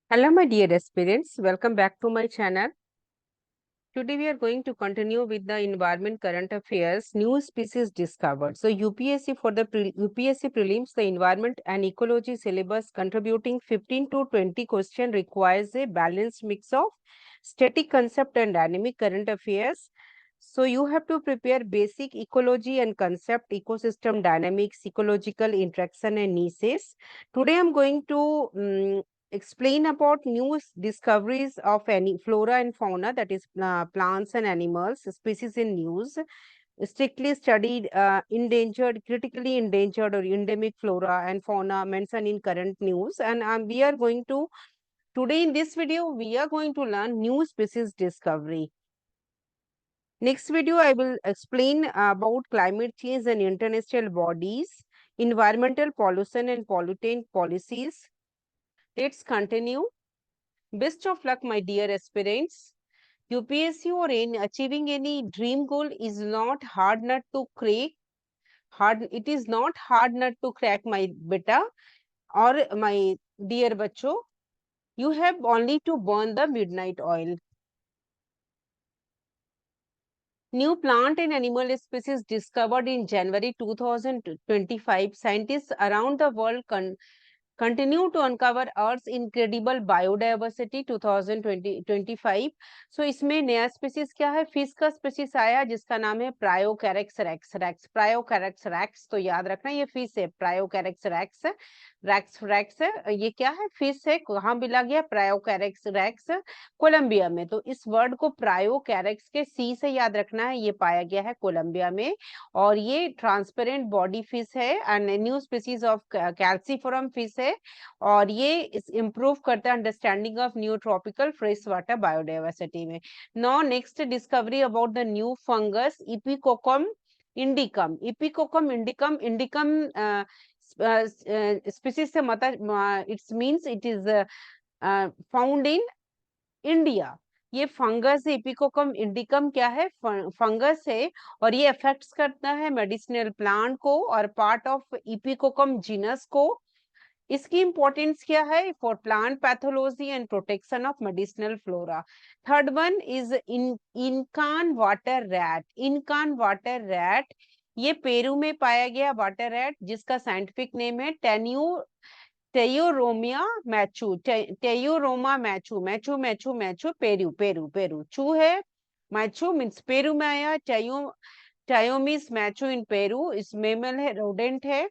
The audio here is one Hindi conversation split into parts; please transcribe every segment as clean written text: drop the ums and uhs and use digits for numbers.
Hello, my dear aspirants. Welcome back to my channel. Today, we are going to continue with the environment current affairs, new species discovered. So, UPSC for the UPSC prelims, the environment and ecology syllabus contributing 15 to 20 question requires a balanced mix of static concept and dynamic current affairs. So, you have to prepare basic ecology and concept, ecosystem dynamics, ecological interaction and niches. Today, I'm going to explain about new discoveries of any flora and fauna, that is plants and animals, species in news, strictly studied, endangered, critically endangered or endemic flora and fauna mentioned in current news. And we are going to, today in this video, we are going to learn new species discovery. Next video, I will explain about climate change and international bodies, environmental pollution and pollutant policies. Let's continue. Best of luck, my dear aspirants. UPSC or in achieving any dream goal is not hard nut to crack. It is not hard nut to crack, my beta or my dear bacho. You have only to burn the midnight oil. New plant and animal species discovered in January 2025. Scientists around the world continue to uncover Earth's incredible biodiversity 2025. सो इसमें नया स्पीसीज क्या है? फिश का स्पीसीज आया जिसका नाम है प्रायोकैरेक्स रैक्स रैक्स प्रायोकैरेक्स रैक्स। तो याद रखना ये फिश है, प्रायोकैरेक्स रैक्स रैक्स रैक्स ये क्या है? फिश है। कहाँ मिला गया? प्रायोकैरेक्स रैक्स, कोलंबिया में। तो इस वर्ड को प्रायोकैरेक्स के सी से याद रखना है। ये पाया गया है कोलंबिया में और ये ट्रांसपेरेंट बॉडी फिश है एंड न्यू स्पीसीज ऑफ कैल्सीफोरम फिश है और ये इम्प्रूव करता है understanding of new tropical fresh water biodiversity में। Now next discovery about the new fungus इपिकोकम इंडिकम। इपिकोकम इंडिकम, इंडिकम स्पीसीज से मतलब it's means it is found in India. ये फंगस इपिकोकम इंडिकम क्या है? फंगस है और ये अफेक्ट्स करता है मेडिसिनल प्लांट को और पार्ट ऑफ इपिकोकम जीनस को। इसकी इंपॉर्टेंस क्या है? For plant pathology and protection of medicinal flora. Third one is Incan water rat. Incan water rat ये पेरू में पाया गया वाटर रैट जिसका साइंटिफिक नेम है टेयोरोमिया मैचू। टेयोरोमा मैचू, Machu Machu Machu, Peru Peru Peru, चू है। मैचू मीन्स पेरू में आया। टायोमिस मैचू इन पेरू। इस मेमल है, रोडेंट है।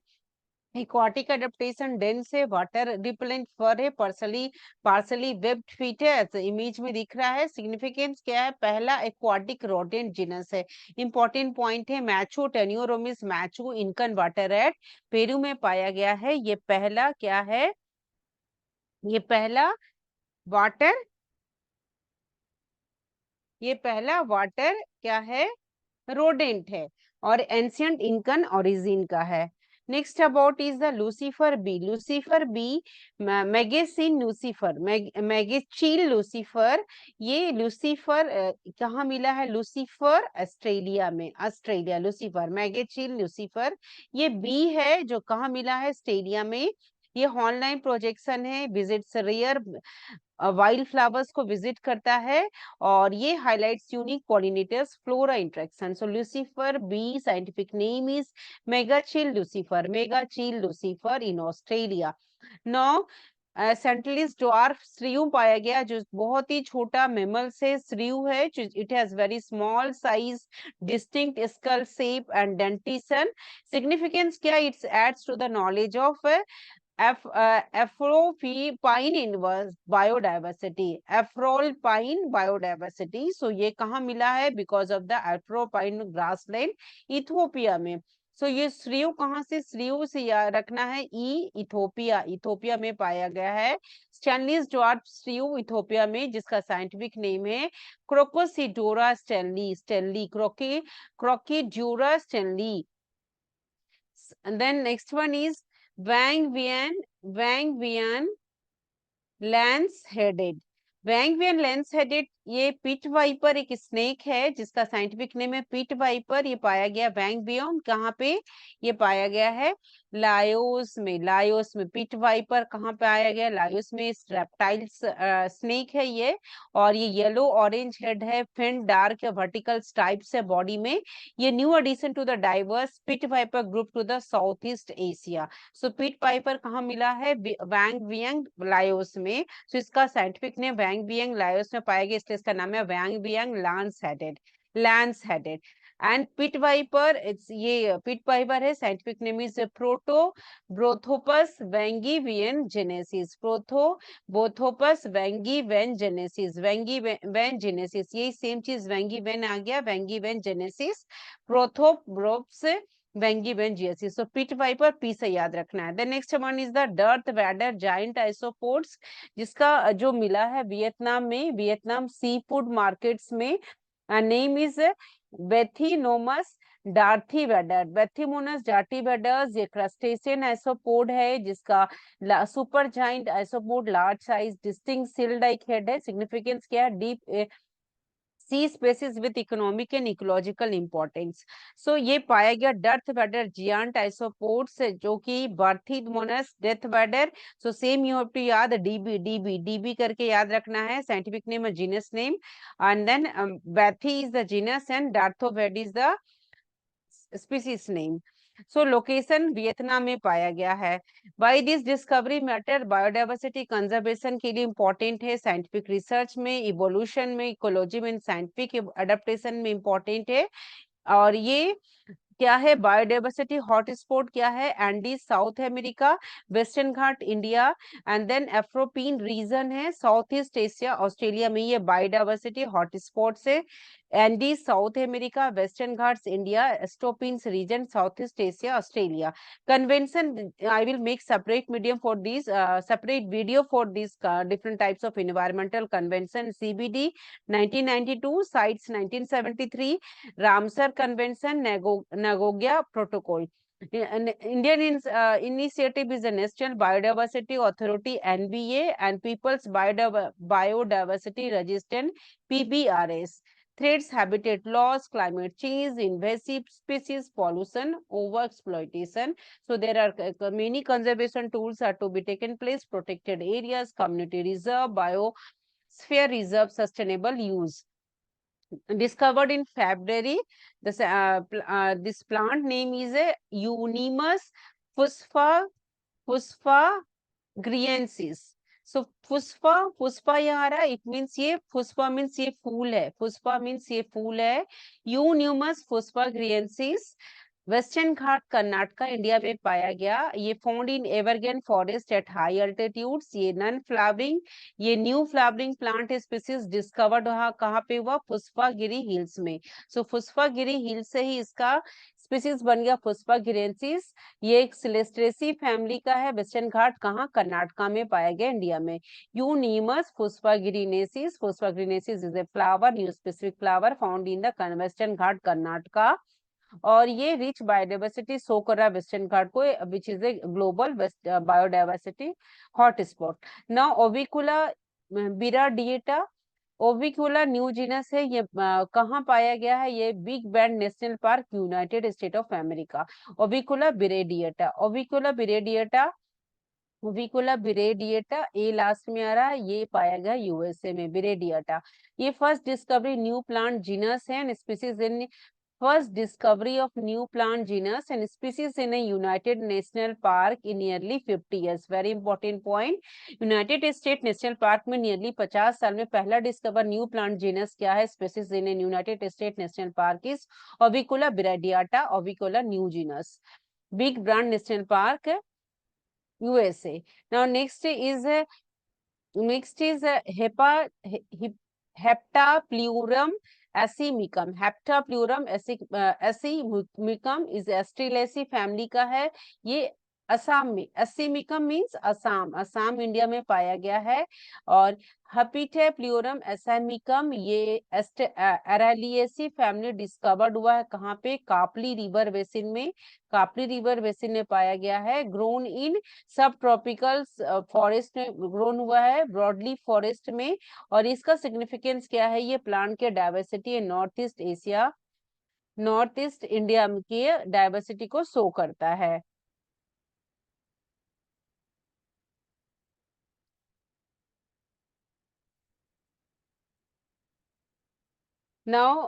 एक्वाटिक एडेप्टेशन, डेंस है, वाटर रिपेलेंट फर है, पार्सली वेब्ड फीट है, ऐसे इमेज में दिख रहा है। सिग्निफिकेंस क्या है? पहला एक्वाटिक रोडेंट जीनस है। इंपॉर्टेंट पॉइंट है मैचू टेन्योरोमिस मैचू इनकन वाटर एट पेरू में पाया गया है। ये पहला क्या है? ये पहला वाटर, ये पहला वाटर क्या है? रोडेंट है और एंशियंट इनकन ओरिजिन का है। Next about is the Lucifer bee. Lucifer bee, मैगेसिन लूसीफर, मैगेचील लूसीफर। ये लूसीफर कहाँ मिला है? लूसीफर ऑस्ट्रेलिया में। ऑस्ट्रेलिया लूसीफर, मैगेचील लूसीफर ये बी है जो कहाँ मिला है? ऑस्ट्रेलिया में। ये ऑनलाइन प्रोजेक्शन है, विजिट्स रेयर वाइल्ड फ्लावर्स को विजिट करता है और ये highlights unique pollinators flora interaction. So Lucifer bee scientific name is मेगाचिल लूसीफर, मेगाचिल लूसीफर इन ऑस्ट्रेलिया। नो सेंट्रलिस ड्वार्फ श्रियू पाया गया जो बहुत ही छोटा मेमल से श्रियू है। It has very small size, distinct skull shape and dentition. Significance क्या? It's aids to the knowledge of afroalpine in biodiversity, afroalpine biodiversity. So ये कहाँ मिला है? Because of the afroalpine grassland Ethiopia में। सो ये श्रियू कहाँ से? श्रियू से रखना है ई, इथियोपिया, इथियोपिया में पाया गया है। स्टैनलीज ड्वार्फ श्रियू इथियोपिया में जिसका साइंटिफिक नेम है क्रोकोसिडोरा स्टैनली, स्टैनली क्रोकीड्यूरा Stanley. And then next one is Wang Vian lance-headed. Wang Vian lance-headed ये पिट वाइपर एक स्नेक है जिसका साइंटिफिक नेम है पिट वाइपर। ये पाया गया वैंग बियोम, कहाँ पे ये पाया गया है? लायोस में। लायोस में पिट वाइपर कहाँ पे आया गया? लायोस में। रेप्टाइल्स स्नेक है ये, और ये येलो ऑरेंज हेड है, फिन डार्क वर्टिकल स्ट्राइप्स है बॉडी में। ये new addition to the diverse pit viper group to the South East Asia. So pit viper कहाँ मिला है? वैंग बियंग लायोस में। तो इसका scientific name Vang Vieng Laos में पाया गया, इसलिए इसका नाम है Vang Vieng lance headed. Lance headed and pit viper, it's ये पिट वाइपर है, साइंटिफिक नेम इज प्रोटो ब्रोथोपस वैंगीवियन जेनेसिस। प्रोथो बोथोपस वैंगी वेन जेनेसिस। वैंगी वेन जेनेसिस, यही सेम चीज वैंगी वेन आ गया, वैंगी वेन जेनेसिस। प्रोथोब्रोप्स वेंगी वेंजियसिस। सो पिट वाइपर पी से याद रखना है। The next one is the Darth Vader giant isopods, जिसका जो मिला है वियतनाम में, वियतनाम सी फूड मार्केट्स में। नेम इज बेथिनोमस डार्थी वेडर। बेथिमोनस डार्थी वेडर्स ये क्रस्टेशियन आइसोपोड है जिसका super giant isopod large size distinct seal like head है। सिग्निफिकेंस क्या है? Deep sea species with economic and ecological importance. So ये पाया गया डर्थ वेडर जियांट आइसोपोड्स, जो कि बर्थिमोनस डेथ Vader. So same you have to याद डीबी डीबी डीबी करके याद रखना है, scientific name genus name. And then बैथी इज द जीनस एंड डार्थोवेड is the species name. So location Vietnam में पाया गया है। By this discovery matter biodiversity conservation के लिए इंपॉर्टेंट है, साइंटिफिक रिसर्च में, इवोल्यूशन में, इकोलॉजी में, साइंटिफिक अडेप्टेशन में इंपॉर्टेंट है। और ये क्या है? बायोडाइवर्सिटी हॉटस्पॉट क्या है? Andes South America, western Ghat India, and then एफ्रोपीन रीजन है साउथ ईस्ट एशिया ऑस्ट्रेलिया में। ये बायोडाइवर्सिटी हॉटस्पॉट से Andes South America, western Ghats India, एस्ट्रोपीन्स region South East Asia Australia. Convention, I will make separate medium for this, separate video for this different types of environmental convention. CBD 1992, sites 1973, Ramsar Convention, Nagoya Protocol. Indian initiative is the National Biodiversity Authority (NBA) and People's Biodiversity Register (PBRS). Threats: habitat loss, climate change, invasive species, pollution, overexploitation. So there are many conservation tools are to be taken place: protected areas, community reserve, biosphere reserve, sustainable use. Discovered in February. This plant name is a Euonymus fusfagriensis. So फुस्फा यहाँ आ रहा है, इट मीन्स ये फुस्फा मीन्स ये फूल है, फुस्फा मीन्स ये फूल है। यून्यूमस फुस्फाग्रियंसिस वेस्टर्न घाट कर्नाटका इंडिया में पाया गया। ये found in evergreen forest at high altitudes. ये नॉन फ्लावरिंग, ये new flowering plant species discovered कहाँ पे हुआ? फुस्फागिरी हिल्स में। सो फुस्फागिरी हिल्स से ही इसका स्पीसीज बन गया फुस्फागिरेंसिस। ये एक सिलेस्ट्रेसी फैमिली का है, वेस्टर्न घाट कहाँ? कर्नाटका में पाया गया इंडिया में। यूनिमस फुस्फागिरिनेसिस, फुस्फागिरिनेसिस is a flower, new specific flower found in the western Ghat Karnataka. और ये रिच बायोडाइवर्सिटी शो कर रहा है वेस्टर्न घाट को, which is a global biodiversity hotspot. Now ओविकुला बिराडिएटा, ओविकुला न्यू जीनस है, ये कहाँ पाया गया है? ये big bend national park, United State of America. ओविकुला बिरेडिएटा, ओविकुला बिरेडिएटा, ओविकुला बिरेडिएटा ए लास्ट में आ रहा है, ये पाया गया यूएसए में बिरेडिएटा। ये first discovery new plant genus है and species in first discovery of new plant genus and species in a United National Park in nearly 50 years. Very important point. United States National Park में nearly 50 साल में पहला डिस्कवर न्यू प्लांट जीनस क्या है? Species in a United State national park is ओविकुला बिराडियाटा, ओविकुला new genus, big brand national park USA. Now next is Heptapleurum asimicum. Heptapleurum asimicum इस एस्ट्रेलेसी फैमिली का है। ये असम में, असीमिकम मीन्स असम, असम इंडिया में पाया गया है। और हपीटे प्ल्यूरम एसामिकम ये एरालिएसी फैमिली डिस्कवर्ड हुआ है कहाँ पे, कापली रिवर बेसिन में, कापली रिवर बेसिन में पाया गया है। ग्रोन इन सब ट्रॉपिकल फॉरेस्ट में ग्रोन हुआ है, ब्रॉडली फॉरेस्ट में। और इसका सिग्निफिकेंस क्या है, ये प्लांट के diversity north east Asia, north east India की डाइवर्सिटी को शो करता है। Now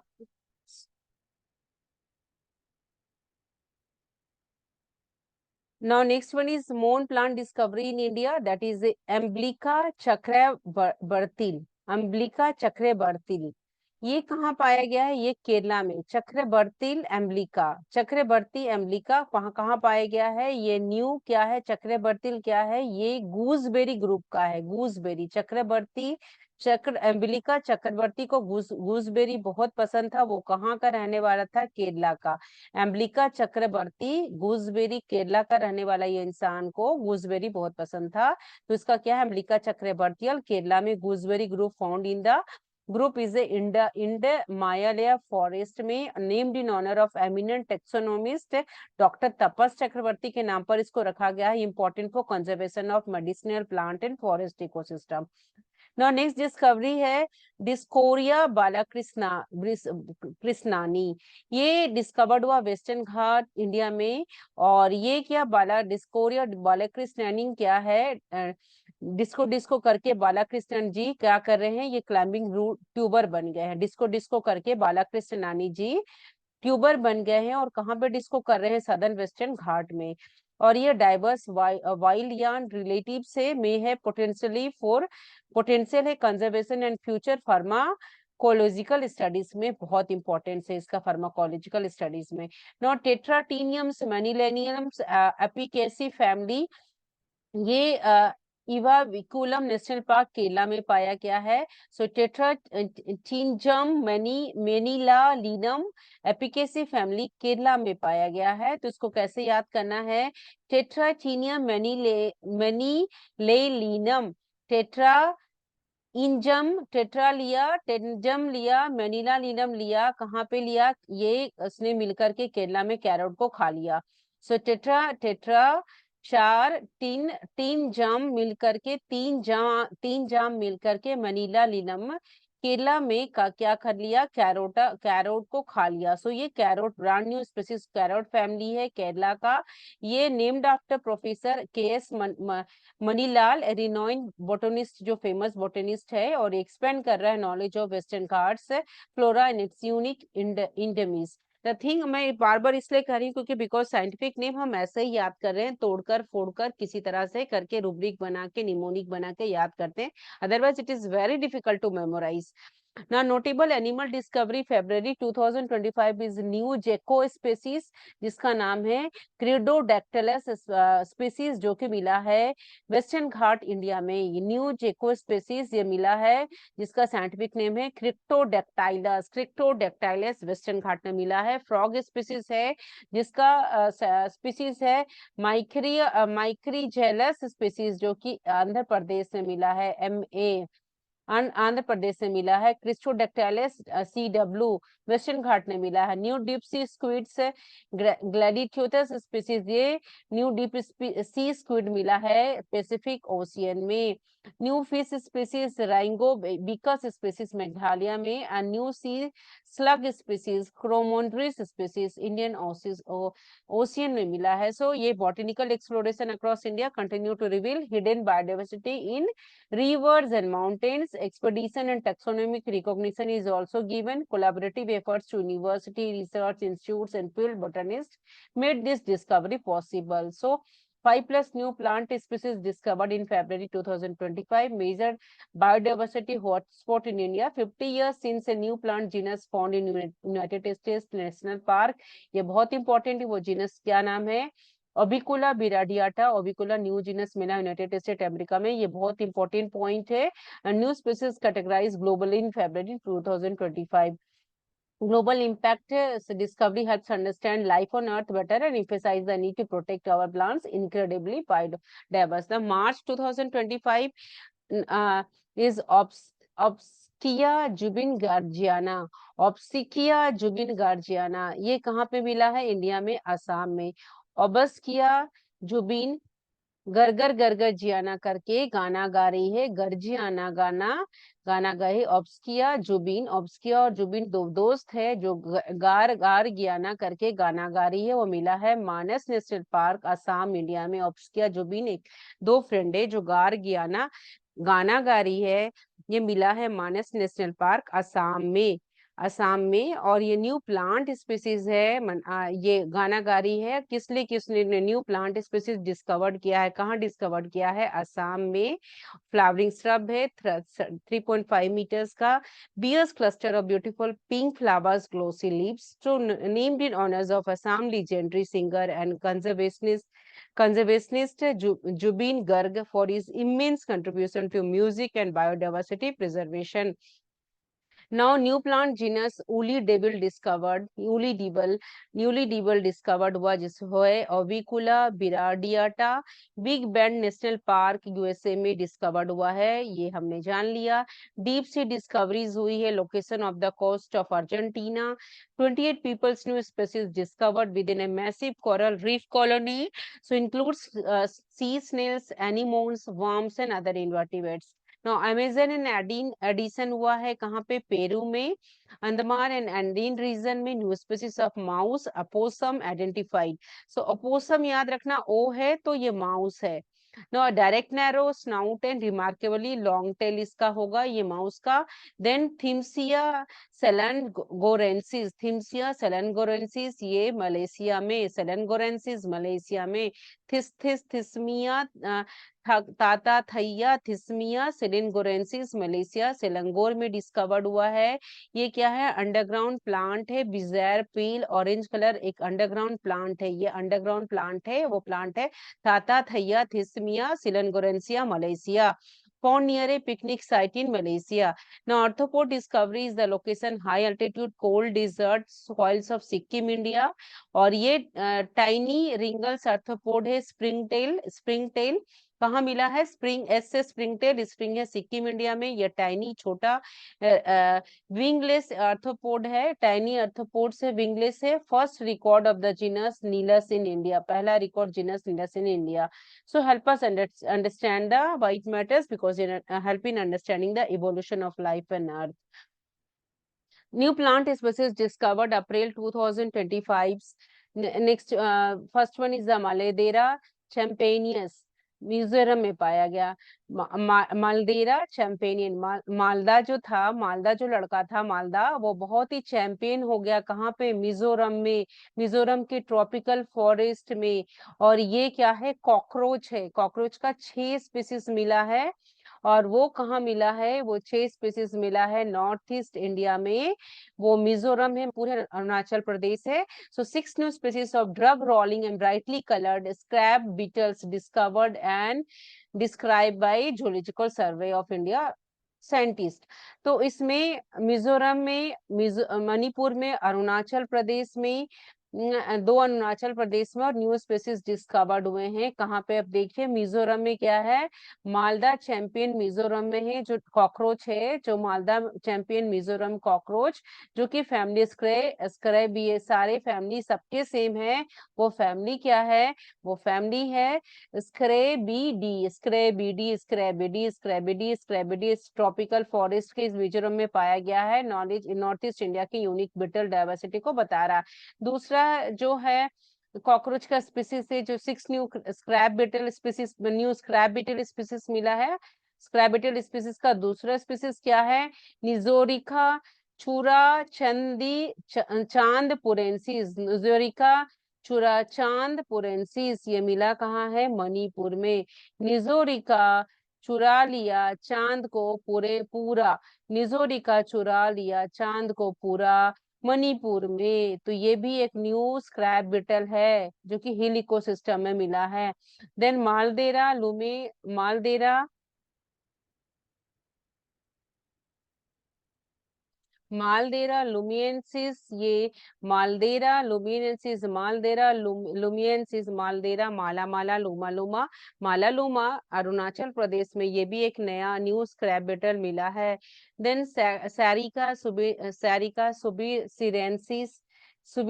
Now next one is moon plant discovery in India, that is Amblica chakrabartil. Amblica chakrabartil ये कहाँ पाया गया है, ये केरला में। चक्रबर्ती एम्ब्लिका, चक्रबर्ती एम्ब्लिका कहाँ कहाँ पाया गया है, ये न्यू क्या है, चक्रबर्ती क्या है, ये गूसबेरी ग्रुप का है। गूसबेरी, चक्रबर्ती चक्र एम्ब्लिका चक्रवर्ती को गूसबेरी बहुत पसंद था, वो कहाँ का रहने वाला था, केरला का। एम्ब्लिका चक्रवर्ती गूसबेरी, केरला का रहने वाला ये इंसान को गूसबेरी बहुत पसंद था, तो इसका क्या है, एम्ब्लिका चक्रवर्ती। और केरला में gooseberry group found in the group is इंड मायालय फॉरेस्ट में, named in honour of eminent taxonomist doctor Tapas Chakravarti के नाम पर इसको रखा गया है। Important for conservation of medicinal plant and forest ecosystem. Now next discovery है डिस्कोरिया बालाकृष्णा कृष्णानी। ये डिस्कवर्ड हुआ वेस्टर्न घाट इंडिया में। और ये क्या बाला डिस्कोरिया बालाकृष्णानी क्या है, डिस्को डिस्को करके बालाकृष्णन जी क्या कर रहे हैं, ये क्लाइंबिंग रूट ट्यूबर बन गए हैं। डिस्को डिस्को करके बालाकृष्णानी जी ट्यूबर बन गए हैं। और कहाँ पे डिस्को कर रहे हैं, सदर्न वेस्टर्न घाट में। और ये डाइवर्स वाइल्ड यार्न रिलेटिव से में है, पोटेंशियली फॉर पोटेंशियल है conservation and future pharmacological studies में बहुत इंपॉर्टेंट है इसका, फार्माकोलॉजिकल स्टडीज में। नॉ टेट्राटीनियम्स मैनिलेनियम्स एपिकेसी फैमिली, ये इवाविकुलम नेशनल पार्क केरला में पाया गया है। सो टेट्राटिंजम मेनिला लीनम एपिकेसी फैमिली केरला में पाया गया है। तो इसको कैसे याद करना है, टेट्राटीनियम मेनिलेलिनम, टेट्रा इंजम टेट्रा लिया, टेंजम लिया, मैनिला लीनम लिया, कहाँ पे लिया, ये उसने मिलकर के केरला में कैरोट को खा लिया। सो टेट्रा टेट्रा चार तीन तीन जाम मिलकर के तीन जाम मिलकर के मनीला लीनम केरला में का क्या कर लिया, कैरोट को खा लिया। सो ये carrot brand new species carrot family है केरला का। ये named after professor K S. Manilal, renowned botanist जो फेमस बोटनिस्ट है, और एक्सपेंड कर रहा है knowledge of western Ghats flora and its unique endemics. The thing मैं बार बार इसलिए कर रही हूँ क्योंकि बिकॉज साइंटिफिक नेम हम ऐसे ही याद कर रहे हैं, तोड़कर फोड़कर किसी तरह से करके रूब्रिक बना के निमोनिक बना के याद करते हैं, otherwise it is very difficult to memorise. Now, notable animal discovery February 2025 is new gecko species जिसका नाम है क्रिडोडैक्टिलस स्पीसीज, जो कि मिला है वेस्टर्न घाट इंडिया में। ये न्यू जेको स्पीसीज ये मिला है जिसका साइंटिफिक नेम है क्रिप्टोडैक्टाइलस, क्रिप्टोडैक्टाइलस वेस्टर्न घाट में मिला है। फ्रॉग स्पीसीज है जिसका स्पीसीज है माइक्रीजेलस स्पीसीज, जो कि आंध्र प्रदेश में मिला है, आंध्र प्रदेश से मिला है। क्रिस्टोडैक्टाइलस CW वेस्टर्न घाट में मिला है। न्यू डीप सी स्क्विड्स ग्लैडियोथस स्पीसीज, ये न्यू डीप सी स्क्विड मिला है पैसिफिक ओशियन में। न्यू फिश स्पीसीज राइंगो बिकस स्पीसीज मेघालय में। And new sea slug species क्रोमोन्ड्रिस स्पीसीज इंडियन ओशियन में मिला है। सो ये botanical exploration across India continue to reveal hidden biodiversity इन rivers and mountains. Expedition and taxonomic recognition is also given. Collaborative efforts to university research institutes and field botanists made this discovery possible. So 5 plus new plant species discovered in February 2025, measured biodiversity hotspot in India. 50 years since a new plant genus found in United States National Park. ये बहुत इंपॉर्टेंट है, वो जीनस क्या नाम है, ओबिकुला बिराडियाटा, ओबिकुला न्यू जीनस मिला यूनाइटेड स्टेट अमेरिका में। ये बहुत इंपॉर्टेंट पॉइंट है। New species categorise globally in February 2025। Global impact discovery helps understand life on Earth better and emphasize the need to protect our plants incredibly biodiverse. The March 2025 is ऑब्स्किया जुबिन गार्जियाना। ऑब्सिकिया जुबिन गार्जियाना ये कहाँ पे मिला है? इंडिया में, असम में। ऑबस्किया जुबिन गरगर गरगर जियाना करके गाना गा रही है, गर्जियाना गाना गाना गाए। ऑब्स्किया और जुबिन दो दोस्त है जो गार गार गियाना करके गाना गा रही है। वो मिला है मानस नेशनल पार्क, असम, इंडिया में। ऑब्स्किया जुबिन एक दो फ्रेंड है जो गार गियाना गाना गा रही है। ये मिला है मानस नेशनल पार्क, असम में। असम में। और ये न्यू प्लांट स्पीसीज है। ये गाना गा रही है। किसने न्यू प्लांट स्पीसीज डिस्कवर्ड किया है? कहाँ डिस्कवर्ड किया है? असम में। फ्लावरिंग श्रब है 3.5 meters का। Bears cluster of beautiful pink flowers, glossy leaves, तो named in honours of Assam legendary singer and conservationist Jubin Garg for his immense contribution to music and biodiversity preservation. Now, new plant genus Woolly Devil discovered. Newly devil discovered हुआ जिसको है Avicula birardiata, big bend national park, USA में डिस्कवर्ड हुआ है। ये हमने जान लिया। डीप सी डिस्कवरीज हुई है location of the coast of Argentina. 28 people's new species discovered within a massive coral reef colony. So includes sea snails, anemones, worms and other invertebrates. Now, Amazon and addition हुआ है कहाँ पे? पेरू में। अंडमान एंड एंडीन रीजन में new species of mouse opossum identified. So opossum याद रखना, ओ है तो ये माउस है। No direct narrow snout and remarkably long tail इसका होगा, ये माउस का। देन थिम्सिया सेलेनगोरेंसिस ये मलेशिया में। सेलेनगोरेंसिस मलेशिया में। थिस्मिया ताता थैया थिस्मिया सेलेनगोरेंसिस मलेशिया, सेलंगोर में डिस्कवर्ड हुआ है। ये क्या है? अंडरग्राउंड प्लांट है। बिजैर पील ऑरेंज कलर एक अंडरग्राउंड प्लांट है। ये अंडरग्राउंड प्लांट है, वो प्लांट है ताता थैया थिस्मिया सेलेनगोरेंसिया Malaysia. Found near a picnic site in Malaysia. Now, arthropod discovery is the location high altitude cold desert soils of Sikkim, India. और ये टाइनी रिंगल्स आर्थ्रोपोड है। स्प्रिंग टेल कहाँ मिला है? स्प्रिंग टेल स्प्रिंग है सिक्किम, इंडिया में। यह टाइनी छोटा विंगलेस आर्थ्रोपोड है। टाइनी आर्थ्रोपोड से विंगलेस है। First record of the genus Neelus in India, पहला record genus Neelus in India. So help us understand the why it matters, because it help in understanding the evolution of life on Earth. New plant species discovered April 2025. Next, first one is the Maledera champagneus, Mizoram में पाया गया। मालदेरा चैंपेनियन, मालदा जो था, मालदा जो लड़का था मालदा, वो बहुत ही चैंपियन हो गया। कहाँ पे? मिजोरम में। मिजोरम के ट्रॉपिकल फॉरेस्ट में। और ये क्या है? कॉकरोच है। कॉकरोच का 6 स्पीसीज मिला है। और वो कहाँ मिला है? वो 6 स्पीसीज मिला है नॉर्थ ईस्ट इंडिया में। वो मिजोरम है, पूरे अरुणाचल प्रदेश है। So 6 new species of drug rolling and brightly colored scrap beetles discovered and described by Zoological Survey of India scientist. तो इसमें मिजोरम में, मणिपुर में, अरुणाचल प्रदेश में, 2 अरुणाचल प्रदेश में और न्यू स्पीसीज डिस्कवर्ड हुए हैं। कहाँ पे? अब देखिए मिजोरम में क्या है? मालदा चैंपियन मिजोरम में है जो कॉकरोच है, जो मालदा चैंपियन मिजोरम कॉकरोच, जो कि फैमिली स्क्रे भी है। सारे फैमिली सबके सेम है। वो फैमिली क्या है? वो फैमिली है स्क्रेबिडी ट्रॉपिकल फॉरेस्ट के इस मिजोरम में पाया गया है। नॉलेज नॉर्थ ईस्ट इंडिया की यूनिक बिटल डायवर्सिटी को बता रहा है। दूसरा जो है कॉकरोच का स्पीसीज है, जो 6 न्यू स्क्रैप बीटल स्पीसीज मिला है। स्क्रैप बीटल स्पीसीज का दूसरा स्पीसीज क्या है? निजोरिका चूरा चांदपुरेंसिस। निजोरिका चूरा चांदपुरेंसिस ये मिला कहाँ है? मणिपुर में। निजोरिका चुरा लिया चांद को पूरा। निजोरिका चुरा लिया चांद को पूरा, मणिपुर में। तो ये भी एक न्यू स्क्रैप बिटल है जो कि हिल इकोसिस्टम में मिला है। देन मालदेरा लुमे, मालदेरा मालदेरा लुमियंसिस, ये मालदेरा लुमियंसिस, मालदेरा लुमियंसिस, मालदेरा, माला माला, लूमा लूमा, माला लूमा, अरुणाचल प्रदेश में ये भी एक नया न्यू स्क्रैप मेटल मिला है। देन सैरिका सुबी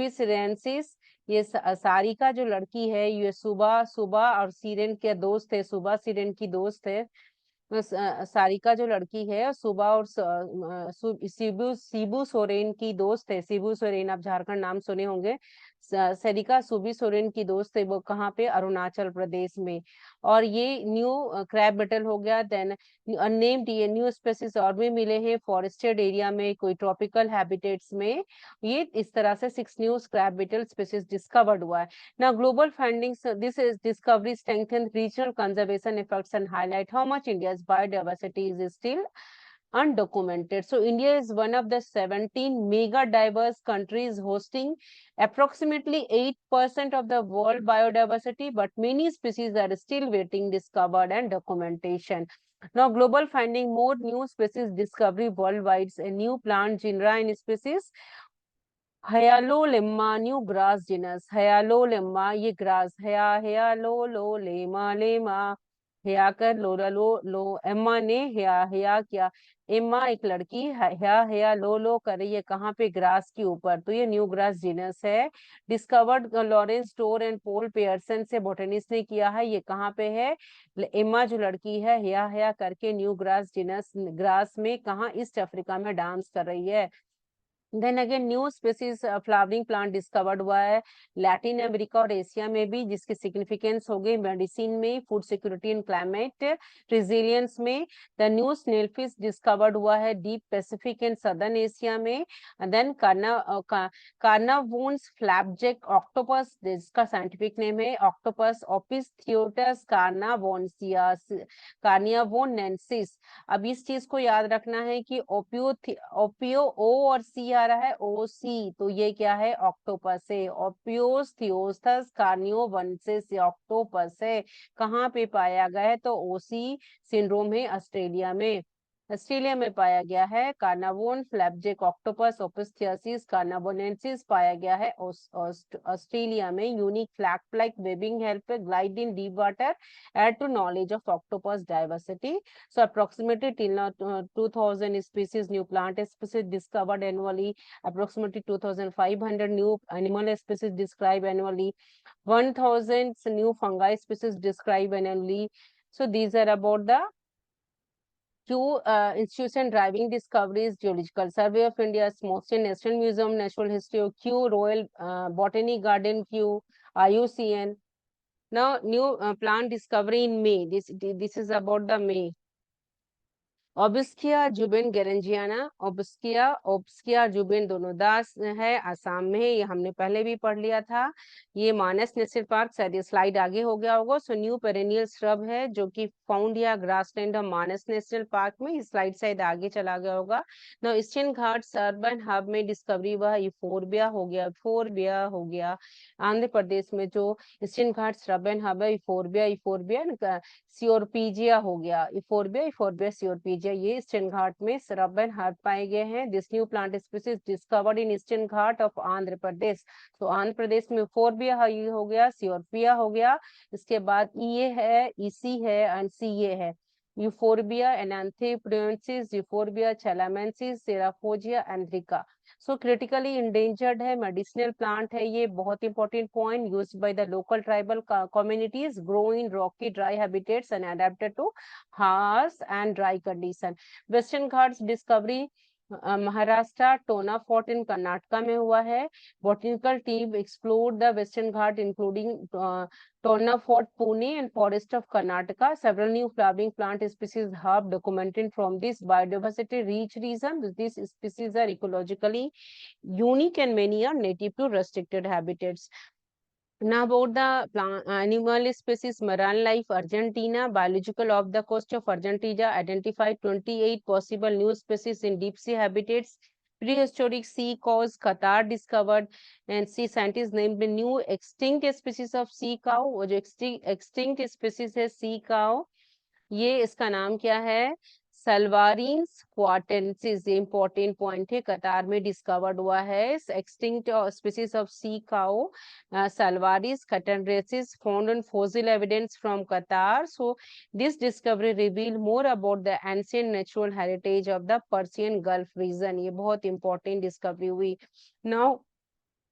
सिरेंसिस, ये सारिका जो लड़की है, ये सुबह सुबह और सीरेन के दोस्त है, सुबह सीरेन की दोस्त है। सारिका जो लड़की है सुबह और शिबू शिबू सोरेन की दोस्त है। शिबू सोरेन, आप झारखंड नाम सुने होंगे। सरिका सुबी सोरेन की दोस्त है, वो कहाँ पे, अरुणाचल प्रदेश में। और ये न्यू क्रैब बेटल हो गया। देन अननेम्ड ये न्यू स्पेसिस और भी मिले हैं फॉरेस्टेड एरिया में, कोई ट्रॉपिकल हैबिटेट्स में। ये इस तरह से 6 new crab beetle species discovered हुआ है। Now, global findings, this is discovery strengthen regional conservation efforts and highlight how much India's biodiversity is still undocumented. So, India is one of the 17 mega diverse countries hosting approximately 8% of the world biodiversity, but many species are still waiting discovered and documentation. Now, global finding more new species discovery worldwide, a new plant genera and species Hyalolemma new grass genus, Hyalolemma ये ग्रास, लेमा हया कर लो एम्मा ने हया क्या, एम्मा एक लड़की, हया लो कर रही है कहाँ पे, ग्रास के ऊपर। तो ये न्यू ग्रास जिनस है। Discovered Lawrence Store and Paul Pearson से बोटेनिस्ट ने किया है। ये कहाँ पे है, एम्मा जो लड़की है हया करके न्यू ग्रास जिनस ग्रास में, कहाँ, ईस्ट अफ्रीका में डांस कर रही है। Then again new species flowering plant discovered हुआ है लैटिन अमेरिका और एशिया में भी, जिसकी सिग्निफिकेंस हो गई मेडिसिन में, food security and climate resilience में। द न्यू स्नेलफिश डिस्कवर्ड हुआ है deep Pacific and southern Asia में। देन कार्नावोन्स फ्लैपजैक ऑक्टोपस, जिसका साइंटिफिक नेम है ऑक्टोपस ओपिस थियोटस कार्नावोन्सिया कार्नियावोनेंसिस। अब इस चीज को याद रखना है कि ओपियो ओ और सी आ रहा है, ओ सी, तो ये क्या है, ऑक्टोपस है। ओपियोस थियोस्थस कार्नियोवनसिस ऑक्टोपस है। कहाँ पे पाया गया है, तो ओसी सिंड्रोम है ऑस्ट्रेलिया में। ऑस्ट्रेलिया में पाया गया है। कार्नावोन फ्लैपजैक ऑक्टोपस ओपिस्थियासिस कार्नावोनेंसिस पाया गया है ऑस्ट्रेलिया में। Unique flap like webbing help glide in deep water, add to knowledge of octopus diversity. So approximately till now 2000 species new plant species discovered annually, approximately 2500 new animal species described annually, 1000 new fungi species described annually. So these are about the Q institution driving discoveries, Geological Survey of India, Smithsonian National Museum, Natural History, Q, Royal Botanic Garden, Q, IUCN. Now new plant discovery in May. This is about the May. ओबिस्किया जुबिन गेरेंजियाना, ओबिस्किया जुबिन दोनों दास है, आसाम में है। ये हमने पहले भी पढ़ लिया था। ये मानस नेशनल पार्क, शायद ये स्लाइड आगे हो गया होगा। सो न्यू पेरेनियल श्रब है जो कि फाउंड या grassland of Manas national park में। ये स्लाइड शायद आगे चला गया होगा। ना ईस्टर्न घाट्स अर्बन हब में डिस्कवरी हुआ, यूफोरबिया हो गया, फोरबिया हो गया। आंध्र प्रदेश में जो ईस्टर्न घाट्स अर्बन हब है, यूफोरबिया सियोरपीजिया हो गया, इफोरबिया सियोरपीजिया, ये ईस्टर्न घाट में सरब एंड हर्ब पाए गए हैं। This new plant species discovered in eastern Ghat of Andhra Pradesh. तो आंध्र प्रदेश में इफोरबिया हो गया, सियोरपिया हो गया। इसके बाद ये है, ईसी है एंड सीए है। यूफोरबिया एनांथेप्रियंसिस, यूफोरबिया चैलामेंसिस, सेराफोजिया एंड्रिका। सो क्रिटिकली इंडेंजर्ड है, मेडिसिनल प्लांट है। ये बहुत important point, used by the local tribal communities, grow in rocky dry habitats and adapted to harsh and dry condition. Western Ghats discovery Maharashtra Torna fort in Karnataka में हुआ है। Botanical team explored the western Ghat including Torna fort Pune and forest of Karnataka. Several new flowering plant species have documented from this biodiversity rich region. These species are ecologically unique and many are native to restricted habitats. Now about the animal species, marine life, Argentina, biological of the coast of Argentina identified 28 possible new species in deep sea habitats. Prehistoric sea cows, Qatar discovered, and sea scientists named the new extinct species of sea cow. वो जो extinct species है sea cow, ये इसका नाम क्या है, सल्वारिन्स क्वाटेंसिस, ये इंपॉर्टेंट पॉइंट है, कतार में डिस्कवर्ड हुआ है। Extinct species of sea cow सल्वारिस कटनरेसिस found on fossil evidence from Qatar. So this discovery reveal more about the ancient natural heritage of the Persian Gulf region. ये बहुत इंपॉर्टेंट डिस्कवरी हुई। नाउ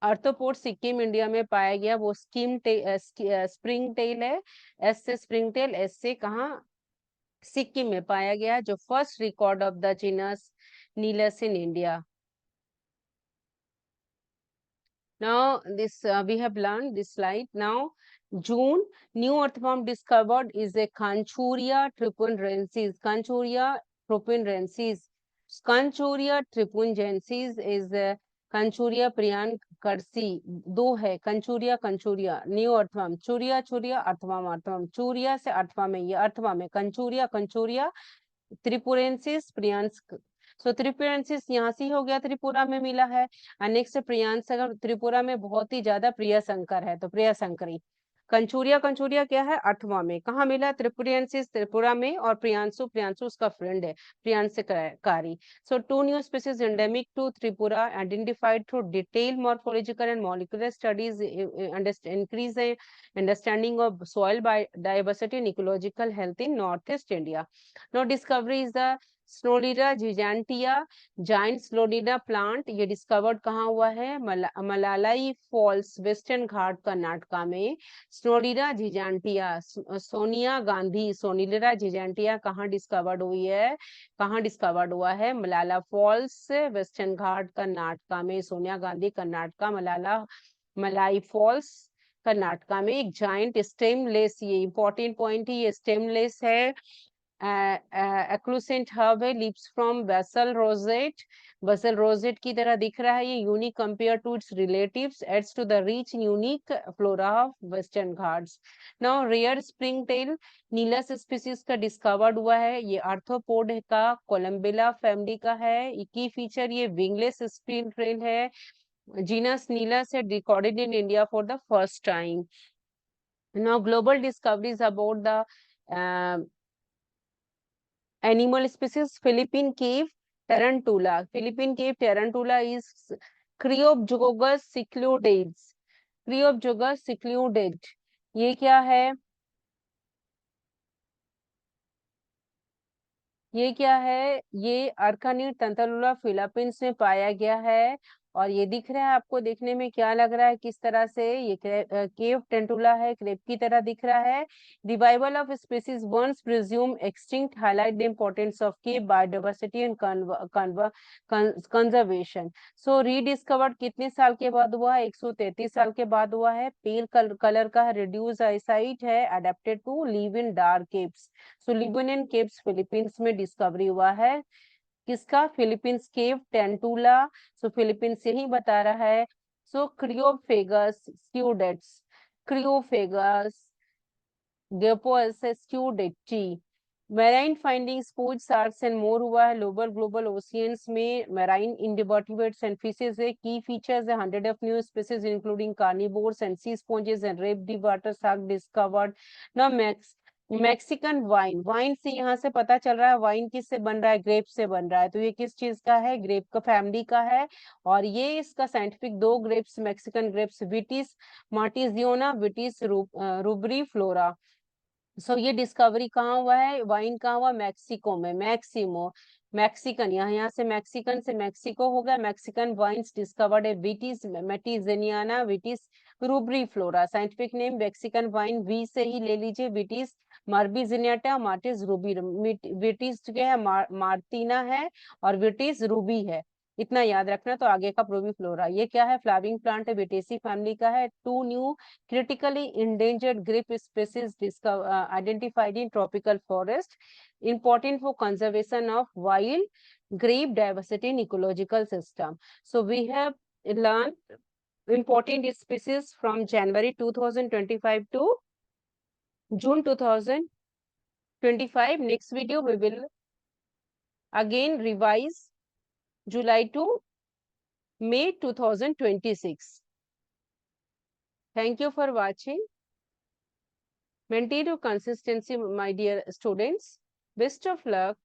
आर्थ्रोपोड सिक्किम इंडिया में पाया गया, वो स्प्रिंग टेल है। एस से स्प्रिंग टेल, एस से कहाँ, सिक्किम में पाया गया, जो first record of the genus Neelus in India. Now this we have learned this slide. Now June, new earth form discovered is a Kanchuria tripunrensis. Kanchuria tripunrensis. Kanchuria tripunrensis is a Kanchuria priyan करसी, दो है, कंचूरिया कंचूरिया, न्यू अर्थवम, चूरिया चूरिया, अर्थवम अर्थवम, चूरिया से अर्थवा में, ये अर्थवा में, कंचूरिया कंचूरिया, त्रिपुरेंसिस प्रियांस। सो त्रिपुरेंसिस यहाँ से हो गया, त्रिपुरा में मिला है। नेक्स्ट प्रियांस, अगर त्रिपुरा में बहुत ही ज्यादा प्रिय शंकर है तो प्रिय शंकरी। कंचूरिया कंचूरिया क्या है, अठवा में, कहाँ मिला, त्रिपुरियंसिस त्रिपुरा में, और प्रियांशु प्रियांशु उसका फ्रेंड है, प्रियांश कारी। So two new species endemic to Tripura identified through detail morphological and molecular studies increase understanding of soil diversity and ecological health in north east India. No discovery is the स्नोलिडा जिजांटिया, जाइंट स्नोलिडा प्लांट। ये डिस्कवर्ड कहाँ हुआ है, मलालाई फॉल्स, वेस्टर्न घाट कर्नाटका में। स्नोलिडा जिजांटिया, सोनिया गांधी, सोनिलिडा जिजांटिया कहाँ डिस्कवर्ड हुई है, कहाँ डिस्कवर्ड हुआ है, मलाला फॉल्स, वेस्टर्न घाट कर्नाटका में। सोनिया गांधी कर्नाटका, मलाई फॉल्स कर्नाटका में। एक जाइंट स्टेमलेस, ये इंपॉर्टेंट पॉइंट है, ये स्टेमलेस है, एक्लूसेंट हर्ब है, leaves from basal rosette, basal rosette की तरह दिख रहा है ये, unique compare to its relatives, aids to the rich unique flora of western Ghats. Now rare springtail Neelus species का डिस्कवर्ड हुआ है, ये आर्थ्रोपोड का, कोलम्बिला फैमिली का है। की फीचर, ये विंगलेस स्प्रिंग टेल है, जीनस नीलस है, recorded in India for the first time. Now global discoveries about the animal species, Philippine cave tarantula. Philippine cave tarantula is Creopjogus secludes. Creopjogus secludes. ये क्या है, ये क्या है, ये अर्कानीड तंतलुला फिलीपींस में पाया गया है। और ये दिख रहा है आपको, देखने में क्या लग रहा है, किस तरह से, ये केव टेंटुला है, क्रेप की तरह दिख रहा है। Revival of species once presumed extinct highlight the importance of cave biodiversity and conservation. So rediscovered कितने साल के बाद हुआ है, 133 साल के बाद हुआ है। पेल कलर का रिड्यूस आईसाइट है, adapted to live in dark caves. So live in caves Philippines में डिस्कवरी हुआ है, किसका, फिलीपींस केव टेंटुला। सो फिलीपींस यही बता रहा है। सो क्रियोफेगस स्ट्यूडेंट्स, क्रियोफेगस स्ट्यूडेंटी, मैराइन फाइंडिंग स्पूज शार्क्स एंड मोर हुआ है। ग्लोबल ओशियंस में मैराइन इंडिवर्टिब्रेट्स एंड फिशेस है। की फीचर्स है, 100 of new species including carnivores and sea sponges and रेप डी water shark discovered. Now Mexican wine, wine से यहाँ से पता चल रहा है वाइन किससे बन रहा है, ग्रेप से बन रहा है। तो ये किस चीज का है, ग्रेप का फैमिली का है। और ये इसका साइंटिफिक, दो ग्रेप्स, मैक्सिकन ग्रेप्स, विटिस मार्टिजियोना, विटिस रूबरी फ्लोरा। सो ये डिस्कवरी कहाँ हुआ है, वाइन कहाँ हुआ, मैक्सिको में, मैक्सिमो, मैक्सिकन, यहाँ से मैक्सिकन से मैक्सिको हो गया। मैक्सिकन वाइन्स डिस्कवर्ड है, विटिस मेटिजेनियाना, विटिस रूबरी flora. Scientific name Mexican wine, V से ही ले लीजिए, विटिस मार्बिजिनियाटा, मार्टिस रूबी, विटिस क्या है, मार्टिना है, और विटिस रूबी है। इतना याद रखना। तो आगे का प्रोबीफ्लोरा, ये क्या है, फ्लावरिंग प्लांट है, विटेसी फैमिली का है। Two new critically endangered grape species identified in tropical forest, important for conservation of wild grape diversity in ecological system. So we have learned important species from January 2025 to June 2025. Next video we will again revise July to May 2026. Thank you for watching. Maintain your consistency, my dear students. Best of luck.